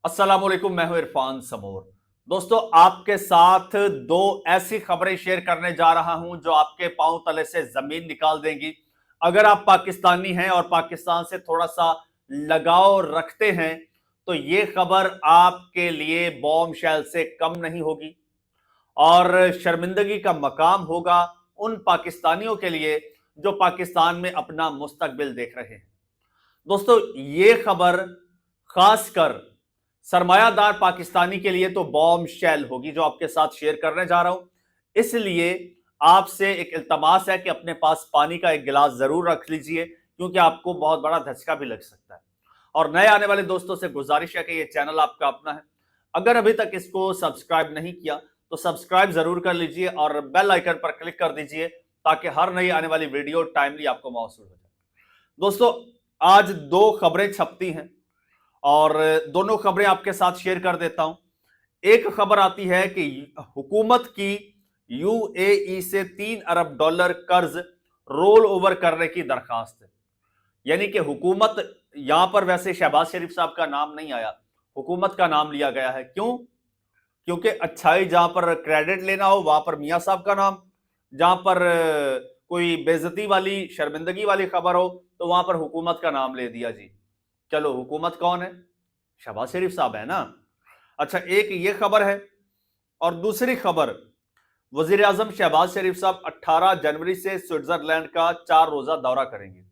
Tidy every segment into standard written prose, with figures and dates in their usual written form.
अस्सलाम वालेकुम, मैं हूं इरफान समोर। दोस्तों, आपके साथ दो ऐसी खबरें शेयर करने जा रहा हूं जो आपके पांव तले से जमीन निकाल देंगी। अगर आप पाकिस्तानी हैं और पाकिस्तान से थोड़ा सा लगाव रखते हैं तो ये खबर आपके लिए बॉम्ब शेल से कम नहीं होगी और शर्मिंदगी का मकाम होगा उन पाकिस्तानियों के लिए जो पाकिस्तान में अपना मुस्तकबिल देख रहे हैं। दोस्तों, ये खबर खासकर सरमायादार पाकिस्तानी के लिए तो बॉम्ब शेल होगी जो आपके साथ शेयर करने जा रहा हूं। इसलिए आपसे एक इल्तमास है कि अपने पास पानी का एक गिलास जरूर रख लीजिए, क्योंकि आपको बहुत बड़ा धचका भी लग सकता है। और नए आने वाले दोस्तों से गुजारिश है कि ये चैनल आपका अपना है। अगर अभी तक इसको सब्सक्राइब नहीं किया तो सब्सक्राइब जरूर कर लीजिए और बेल आइकन पर क्लिक कर दीजिए ताकि हर नई आने वाली वीडियो टाइमली आपको मौसूल हो जाए। दोस्तों, आज दो खबरें छपती हैं और दोनों खबरें आपके साथ शेयर कर देता हूं। एक खबर आती है कि हुकूमत की यूएई से $3 अरब कर्ज रोल ओवर करने की दरखास्त है। यानी कि हुकूमत, यहां पर वैसे शहबाज शरीफ साहब का नाम नहीं आया, हुकूमत का नाम लिया गया है। क्यों? क्योंकि अच्छाई जहां पर क्रेडिट लेना हो वहां पर मियां साहब का नाम, जहां पर कोई बेइज्जती वाली शर्मिंदगी वाली खबर हो तो वहां पर हुकूमत का नाम ले दिया जी। चलो, हुकूमत कौन है? शहबाज शरीफ साहब है ना। अच्छा, एक ये खबर है और दूसरी खबर, वजीर आजम शहबाज शरीफ साहब 18 जनवरी से स्विट्जरलैंड का 4 रोजा दौरा करेंगे।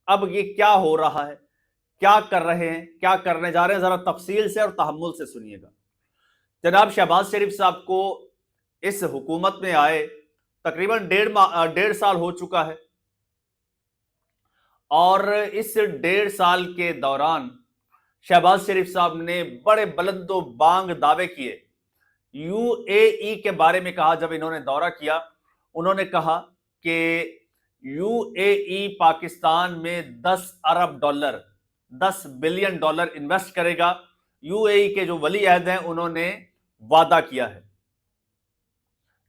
अब ये क्या हो रहा है, क्या कर रहे हैं, क्या करने जा रहे हैं, जरा तफसील से और तहम्मुल से सुनिएगा। जनाब शहबाज शरीफ साहब को इस हुकूमत में आए तकरीबन 1.5 साल हो चुका है और इस 1.5 साल के दौरान शहबाज शरीफ साहब ने बड़े बुलंदो बांग दावे किए। यूएई के बारे में कहा, जब इन्होंने दौरा किया उन्होंने कहा कि यूएई पाकिस्तान में $10 अरब, $10 बिलियन इन्वेस्ट करेगा। यूएई के जो वली अहद हैं उन्होंने वादा किया है।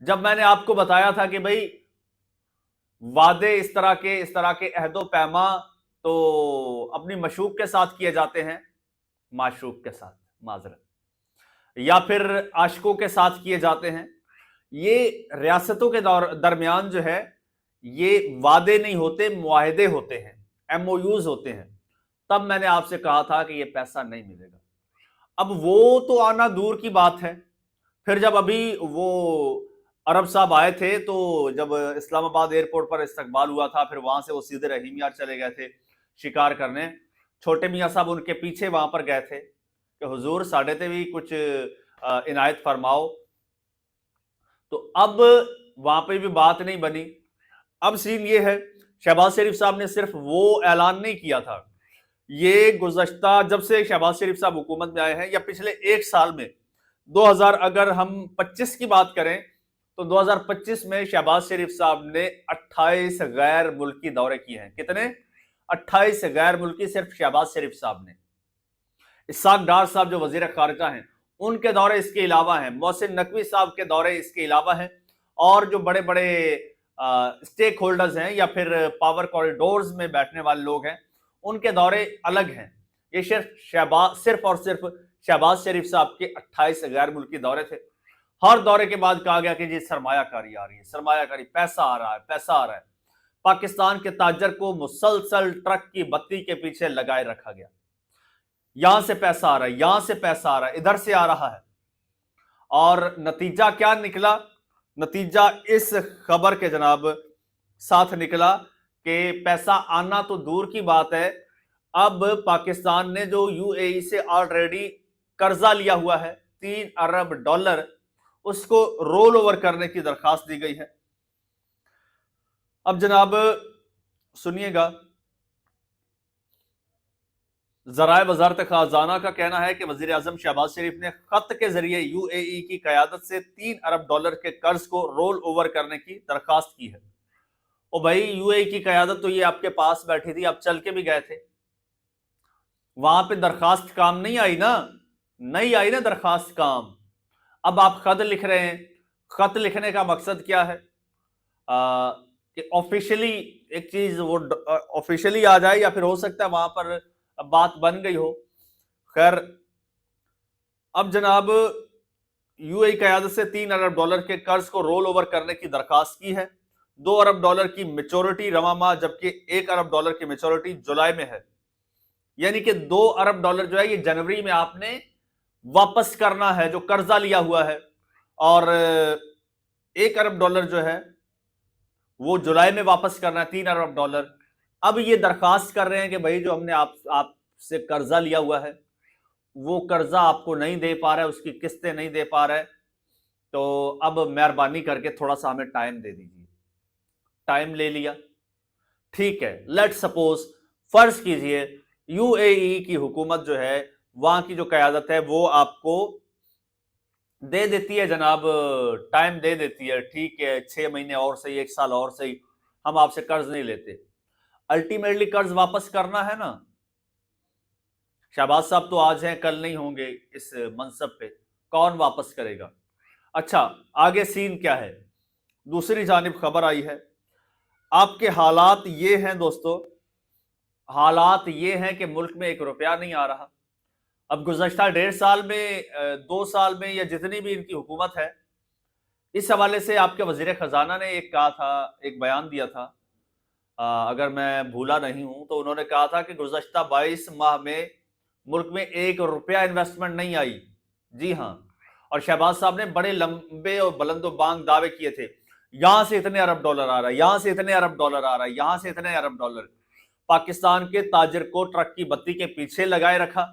जब मैंने आपको बताया था कि भाई वादे इस तरह के अहदो पैमा तो अपनी मशूक के साथ किए जाते हैं, माशूक के साथ, माजरत, या फिर आशिकों के साथ किए जाते हैं। ये रियासतों के दरमियान जो है ये वादे नहीं होते, मुआहदे होते हैं, एमओयूज होते हैं। तब मैंने आपसे कहा था कि ये पैसा नहीं मिलेगा। अब वो तो आना दूर की बात है। फिर जब अभी वो अरब साहब आए थे तो जब इस्लामाबाद एयरपोर्ट पर इस्तकबाल हुआ था, फिर वहां से वो सीधे रहीम यार चले गए थे शिकार करने। छोटे मियाँ साहब उनके पीछे वहां पर गए थे कि हुजूर साढ़े ते भी कुछ इनायत फरमाओ। तो अब वहां पे भी बात नहीं बनी। अब सीन ये है, शहबाज शरीफ साहब ने सिर्फ वो ऐलान नहीं किया था, ये गुज़श्ता जब से शहबाज शरीफ साहब हुकूमत में आए हैं या पिछले 1 साल में 2000, अगर हम 25 की बात करें तो 2025 में शहबाज शरीफ साहब ने 28 गैर मुल्की दौरे किए हैं। कितने? 28 गैर मुल्की सिर्फ शहबाज शरीफ साहब ने। इसाक डार साहब जो वजीर खारजा हैं उनके दौरे इसके अलावा हैं, मोहसिन नकवी साहब के दौरे इसके अलावा हैं, और जो बड़े बड़े स्टेक होल्डर्स हैं या फिर पावर कॉरिडोर्स में बैठने वाले लोग हैं उनके दौरे अलग हैं। ये सिर्फ और सिर्फ शहबाज शरीफ साहब के 28 गैर मुल्की दौरे थे। हर दौरे के बाद कहा गया कि जी सरमायाकारी आ रही है, सरमायाकारी, पैसा आ रहा है, पैसा आ रहा है। पाकिस्तान के ताजर को मुसलसल ट्रक की बत्ती के पीछे लगाए रखा गया। यहां से पैसा आ रहा है, यहां से पैसा आ रहा है, इधर से आ रहा है। और नतीजा क्या निकला? नतीजा इस खबर के जनाब साथ निकला कि पैसा आना तो दूर की बात है, अब पाकिस्तान ने जो यूएई से ऑलरेडी कर्जा लिया हुआ है $3 अरब, उसको रोल ओवर करने की दरखास्त दी गई है। अब जनाब सुनिएगा, ज़राए वज़ारत ख़ज़ाना का कहना है कि वज़ीर आज़म शहबाज शरीफ ने खत के जरिए यूएई की क़यादत से $3 अरब के कर्ज को रोल ओवर करने की दरखास्त की है। ओ भाई, यूएई की क़यादत तो ये आपके पास बैठी थी, आप चल के भी गए थे, वहां पे दरखास्त काम नहीं आई ना, नहीं आई ना दरखास्त काम। अब आप खत लिख रहे हैं, खत लिखने का मकसद क्या है? कि ऑफिशियली एक चीज वो ऑफिशियली आ जाए, या फिर हो सकता है वहां पर बात बन गई हो। खैर, अब जनाब यूएई क़यादत से $3 अरब के कर्ज को रोल ओवर करने की दरखास्त की है। $2 अरब की मेच्योरिटी रवा माह, जबकि $1 अरब की मेच्योरिटी जुलाई में है। यानी कि $2 अरब जो है ये जनवरी में आपने वापस करना है जो कर्जा लिया हुआ है, और $1 अरब जो है वो जुलाई में वापस करना है, $3 अरब। अब ये दरखास्त कर रहे हैं कि भाई जो हमने आपसे कर्जा लिया हुआ है वो कर्जा आपको नहीं दे पा रहा है, उसकी किस्तें नहीं दे पा रहा है, तो अब मेहरबानी करके थोड़ा सा हमें टाइम दे दीजिए। टाइम ले लिया, ठीक है। लेट सपोज, फर्ज कीजिए यूएई की हुकूमत जो है, वहां की जो क़यादत है वो आपको दे देती है जनाब, टाइम दे देती है, ठीक है 6 महीने और सही, 1 साल और सही, हम आपसे कर्ज नहीं लेते। अल्टीमेटली कर्ज वापस करना है ना। शहबाज साहब तो आज हैं, कल नहीं होंगे इस मनसब पे, कौन वापस करेगा। अच्छा, आगे सीन क्या है। दूसरी जानिब खबर आई है, आपके हालात ये हैं दोस्तों, हालात ये हैं कि मुल्क में 1 रुपया नहीं आ रहा। अब गुज़श्ता 1.5 साल में 2 साल में या जितनी भी इनकी हुकूमत है, इस हवाले से आपके वज़ीर ख़जाना ने एक कहा था, एक बयान दिया था, अगर मैं भूला नहीं हूं तो उन्होंने कहा था कि गुज़श्ता 22 माह में मुल्क में 1 रुपया इन्वेस्टमेंट नहीं आई। जी हाँ, और शहबाज साहब ने बड़े लंबे और बुलंदो बांग दावे किए थे, यहां से इतने अरब डॉलर आ रहा है, यहां से इतने अरब डॉलर आ रहा है, यहां से इतने अरब डॉलर। पाकिस्तान के ताजिर को ट्रक की बत्ती के पीछे लगाए रखा,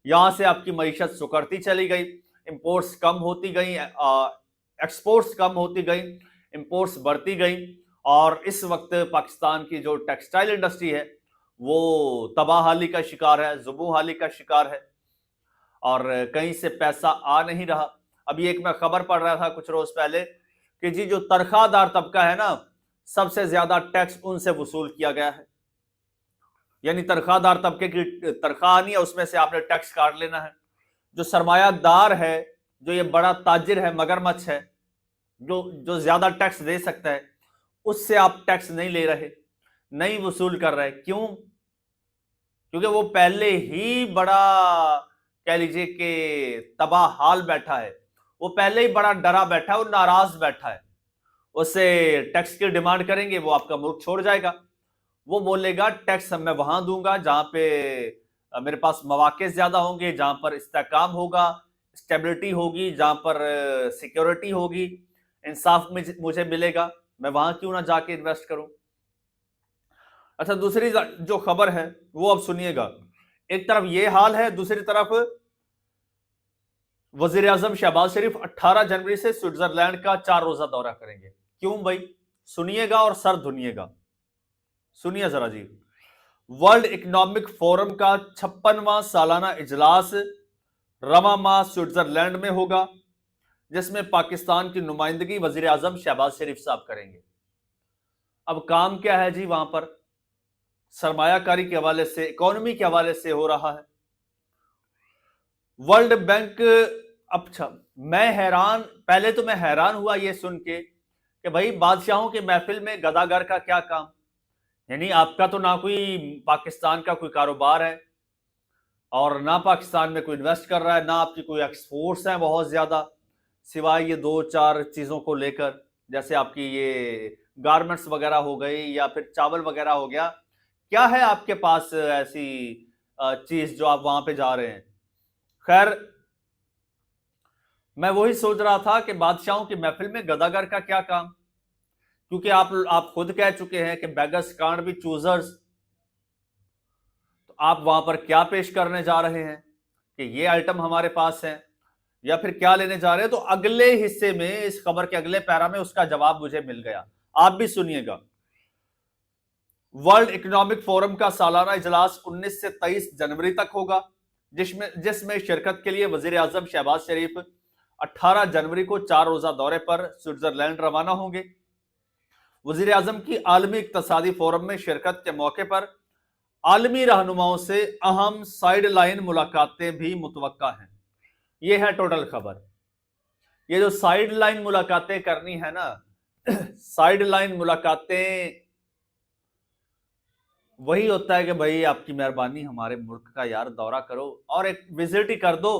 यहां से आपकी मईशत सुकड़ती चली गई, इंपोर्ट्स कम होती गई, एक्सपोर्ट्स कम होती गई, इंपोर्ट्स बढ़ती गई, और इस वक्त पाकिस्तान की जो टेक्सटाइल इंडस्ट्री है वो तबाहाली का शिकार है, ज़ुबूहाली का शिकार है, और कहीं से पैसा आ नहीं रहा। अभी एक मैं खबर पढ़ रहा था कुछ रोज पहले कि जी जो तनख्वाहदार तबका है ना, सबसे ज्यादा टैक्स उनसे वसूल किया गया है। यानी तनख्वाहदार तबके की तनख्वाह नहीं है, उसमें से आपने टैक्स काट लेना है। जो सरमायादार है, जो ये बड़ा ताजिर है, मगरमच्छ है, जो ज्यादा टैक्स दे सकता है, उससे आप टैक्स नहीं ले रहे, नहीं वसूल कर रहे। क्यों? क्योंकि वो पहले ही बड़ा, कह लीजिए कि तबाह हाल बैठा है, वो पहले ही बड़ा डरा बैठा है, वो नाराज बैठा है। उससे टैक्स की डिमांड करेंगे, वो आपका मुल्क छोड़ जाएगा। वो बोलेगा टैक्स मैं वहां दूंगा जहां पे मेरे पास मौके ज्यादा होंगे, जहां पर इस्तेकाम होगा, स्टेबिलिटी होगी, जहां पर सिक्योरिटी होगी, इंसाफ में मुझे मिलेगा, मैं वहां क्यों ना जाके इन्वेस्ट करूं। अच्छा, दूसरी जो खबर है वो अब सुनिएगा। एक तरफ ये हाल है, दूसरी तरफ वजीर आजम शहबाज शरीफ 18 जनवरी से स्विट्जरलैंड का 4 रोजा दौरा करेंगे। क्यों भाई? सुनिएगा और सर धुनिएगा, सुनिए जरा जी। वर्ल्ड इकोनॉमिक फोरम का 56वां सालाना इजलास रवा माह स्विट्जरलैंड में होगा, जिसमें पाकिस्तान की नुमाइंदगी वजीर आजम शहबाज शरीफ साहब करेंगे। अब काम क्या है जी वहां पर? सरमायाकारी के हवाले से, इकोनॉमी के हवाले से हो रहा है। वर्ल्ड बैंक, अच्छा मैं हैरान, पहले तो मैं हैरान हुआ ये सुन के कि भाई बादशाहों के महफिल में गदागर का क्या काम। यानी आपका तो ना कोई पाकिस्तान का कोई कारोबार है, और ना पाकिस्तान में कोई इन्वेस्ट कर रहा है, ना आपकी कोई एक्सपोर्ट्स हैं बहुत ज्यादा, सिवाय ये 2-4 चीजों को लेकर, जैसे आपकी ये गारमेंट्स वगैरह हो गई या फिर चावल वगैरह हो गया। क्या है आपके पास ऐसी चीज जो आप वहां पे जा रहे हैं? खैर, मैं वही सोच रहा था कि बादशाहों की महफिल में गदागर का क्या काम, क्योंकि आप खुद कह चुके हैं कि बेगर्स कांट बी चूजर्स। तो आप वहां पर क्या पेश करने जा रहे हैं कि ये आइटम हमारे पास है, या फिर क्या लेने जा रहे हैं? तो अगले हिस्से में, इस खबर के अगले पैरा में उसका जवाब मुझे मिल गया, आप भी सुनिएगा। वर्ल्ड इकोनॉमिक फोरम का सालाना इजलास 19 से 23 जनवरी तक होगा, जिसमें शिरकत के लिए वजीर आजम शहबाज शरीफ 18 जनवरी को 4 रोजा दौरे पर स्विट्जरलैंड रवाना होंगे। वजीर आजम की आलमी इक्तसादी फोरम में शिरकत के मौके पर आलमी रहनुमाओं से अहम साइड लाइन मुलाकातें भी मुतवक्का हैं। यह है टोटल खबर। ये जो साइड लाइन मुलाकातें करनी है ना, साइड लाइन मुलाकातें वही होता है कि भाई आपकी मेहरबानी हमारे मुल्क का यार दौरा करो और एक विजिट ही कर दो,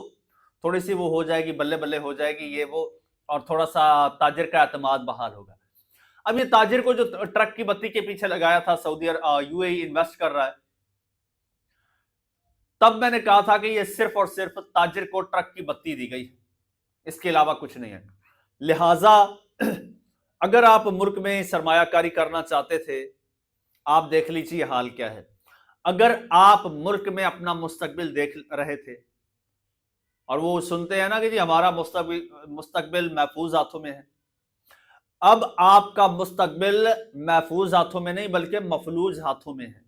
थोड़ी सी वो हो जाएगी, बल्ले बल्ले हो जाएगी ये वो, और थोड़ा सा ताजिर का एतमाद बहाल होगा। अब ये ताजिर को जो ट्रक की बत्ती के पीछे लगाया था सऊदी यूएई इन्वेस्ट कर रहा है, तब मैंने कहा था कि ये सिर्फ और सिर्फ ताजिर को ट्रक की बत्ती दी गई, इसके अलावा कुछ नहीं है। लिहाजा अगर आप मुल्क में सरमायाकारी करना चाहते थे, आप देख लीजिए हाल क्या है। अगर आप मुल्क में अपना मुस्तकबिल देख रहे थे, और वो सुनते हैं ना कि जी हमारा मुस्तकबिल महफूज हाथों में है, अब आपका मुस्तकबिल महफूज हाथों में नहीं बल्कि मफलूज हाथों में है।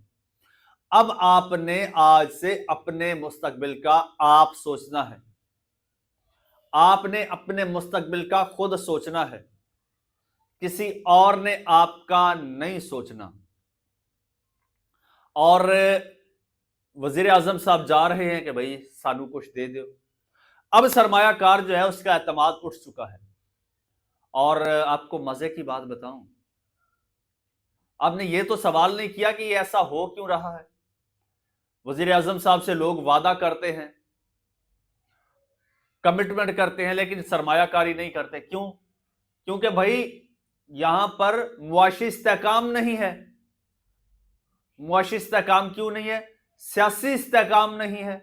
अब आपने आज से अपने मुस्तकबिल का आप सोचना है, आपने अपने मुस्तकबिल का खुद सोचना है, किसी और ने आपका नहीं सोचना। और वजीर आजम साहब जा रहे हैं कि भाई सानू कुछ दे दो। अब सरमायाकार जो है उसका एतमाद उठ चुका है। और आपको मजे की बात बताऊं, आपने ये तो सवाल नहीं किया कि ये ऐसा हो क्यों रहा है। वजीर आजम साहब से लोग वादा करते हैं, कमिटमेंट करते हैं, लेकिन सरमायाकारी नहीं करते। क्यों? क्योंकि भाई यहां पर मुआशी इस्तेहकाम नहीं है। मुआशी इस्तेहकाम क्यों नहीं है? सियासी इस्तेहकाम नहीं है।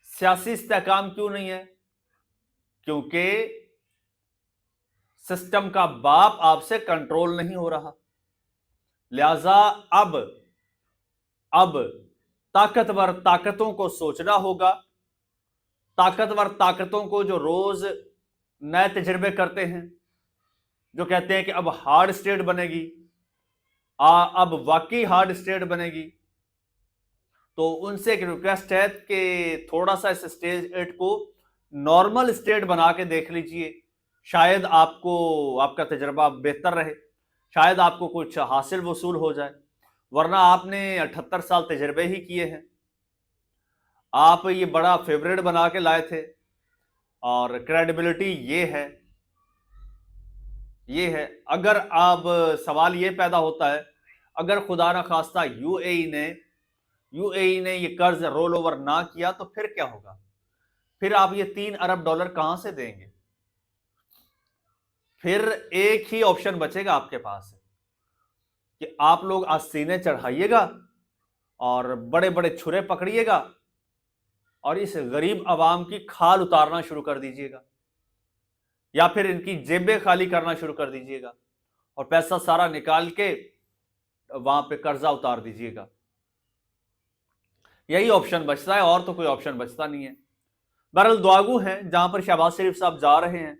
सियासी इस्तेहकाम क्यों नहीं है? क्योंकि सिस्टम का बाप आपसे कंट्रोल नहीं हो रहा। लिहाजा अब ताकतवर ताकतों को सोचना होगा। ताकतवर ताकतों को जो रोज नए तजर्बे करते हैं, जो कहते हैं कि अब हार्ड स्टेट बनेगी, अब वाकई हार्ड स्टेट बनेगी, तो उनसे एक रिक्वेस्ट है कि थोड़ा सा इस स्टेज 8 को नॉर्मल स्टेट बना के देख लीजिए। शायद आपको आपका तजर्बा बेहतर रहे, शायद आपको कुछ हासिल वसूल हो जाए। वरना आपने 78 साल तजर्बे ही किए हैं। आप ये बड़ा फेवरेट बना के लाए थे, और क्रेडिबिलिटी ये है। अगर आप सवाल ये पैदा होता है, अगर खुदा ना खास्ता यूएई ने ये कर्ज रोल ओवर ना किया तो फिर क्या होगा? फिर आप ये $3 अरब कहां से देंगे? फिर एक ही ऑप्शन बचेगा आपके पास कि आप लोग आज सीने चढ़ाइएगा और बड़े बड़े छुरे पकड़िएगा और इस गरीब आवाम की खाल उतारना शुरू कर दीजिएगा, या फिर इनकी जेबें खाली करना शुरू कर दीजिएगा और पैसा सारा निकाल के वहां पे कर्जा उतार दीजिएगा। यही ऑप्शन बचता है, और तो कोई ऑप्शन बचता नहीं है। बहरहाल दुआगू हैं, जहां पर शहबाज शरीफ साहब जा रहे हैं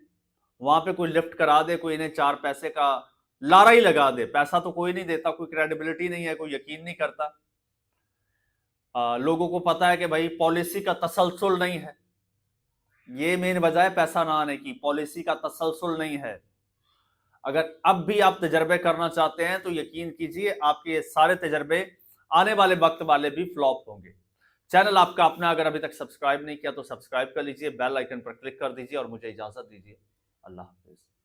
वहां पे कोई लिफ्ट करा दे, कोई इन्हें 4 पैसे का लारा ही लगा दे। पैसा तो कोई नहीं देता, कोई क्रेडिबिलिटी नहीं है, कोई यकीन नहीं करता। लोगों को पता है कि भाई पॉलिसी का तसलसल नहीं है। ये मेन वजह है पैसा ना आने की, पॉलिसी का तसलसल नहीं है। अगर अब भी आप तजर्बे करना चाहते हैं तो यकीन कीजिए आपके ये सारे तजर्बे आने वाले वक्त वाले भी फ्लॉप होंगे। चैनल आपका अपना अगर अभी तक सब्सक्राइब नहीं किया तो सब्सक्राइब कर लीजिए, बेल आइकन पर क्लिक कर दीजिए और मुझे इजाजत दीजिए। अल्लाह हाफिज।